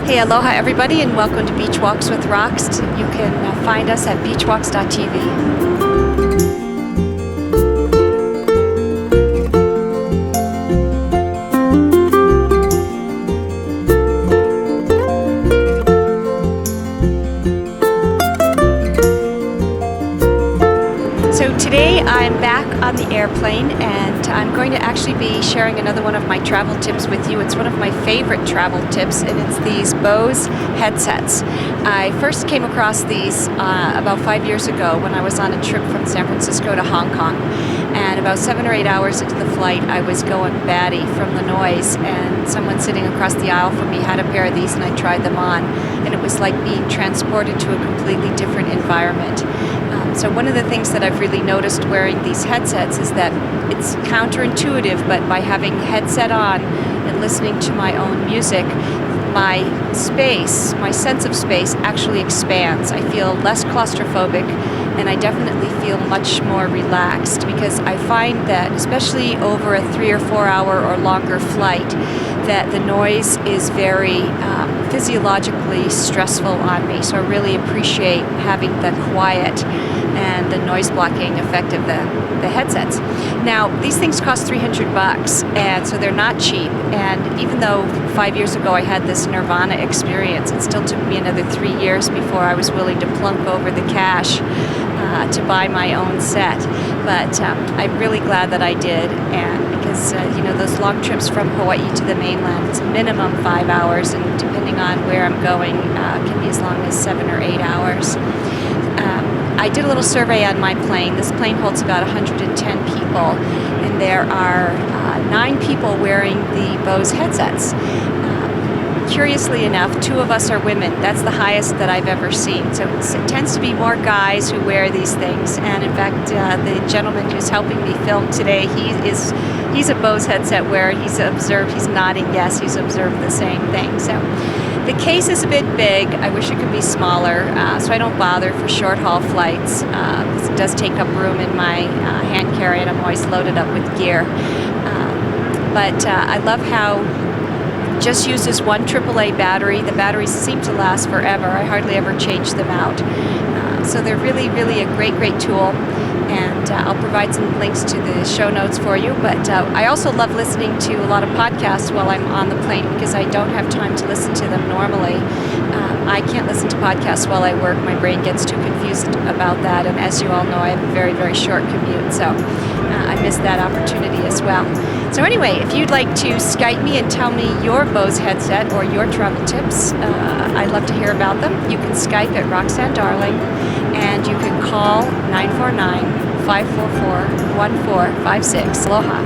Hey, aloha everybody, and welcome to Beachwalks with Rocks. You can find us at beachwalks.tv. So today I'm back on the airplane, and I'm going to actually be sharing another one of my travel tips with you. It's one of my favorite travel tips, and it's these Bose headsets. I first came across these about 5 years ago when I was on a trip from San Francisco to Hong Kong. And about 7 or 8 hours into the flight, I was going batty from the noise, and someone sitting across the aisle from me had a pair of these, and I tried them on, and it was like being transported to a completely different environment. So one of the things that I've really noticed wearing these headsets is that it's counterintuitive, but by having headset on and listening to my own music, my space, my sense of space actually expands. I feel less claustrophobic, and I definitely feel much more relaxed, because I find that, especially over a 3 or 4 hour or longer flight, that the noise is very physiologically stressful on me. So I really appreciate having the quiet and the noise blocking effect of the headsets. Now, these things cost $300, and so they're not cheap. And even though 5 years ago I had this Nirvana experience, it still took me another 3 years before I was willing to plunk over the cash to buy my own set. But I'm really glad that I did, and because those long trips from Hawaii to the mainland, it's minimum 5 hours, and depending on where I'm going, can be as long as 7 or 8 hours. I did a little survey on my plane. This plane holds about 110 people, and there are 9 people wearing the Bose headsets. Curiously enough, 2 of us are women. That's the highest that I've ever seen. So it tends to be more guys who wear these things. And in fact, the gentleman who's helping me film today, he's a Bose headset wearer. He's observed, he's nodding yes, he's observed the same thing. So the case is a bit big. I wish it could be smaller, so I don't bother for short haul flights. It does take up room in my hand carry, and I'm always loaded up with gear. But I love how just uses one AAA battery. The batteries seem to last forever. I hardly ever change them out. So they're really, really a great tool. And I'll provide some links to the show notes for you. But I also love listening to a lot of podcasts while I'm on the plane, because I don't have time to listen to them normally. I can't listen to podcasts while I work. My brain gets too confused about that. And as you all know, I have a very, very short commute. So I miss that opportunity as well. So anyway, if you'd like to Skype me and tell me your Bose headset or your travel tips, I'd love to hear about them. You can Skype at Roxanne Darling, and you can call 949-544-1456. Aloha.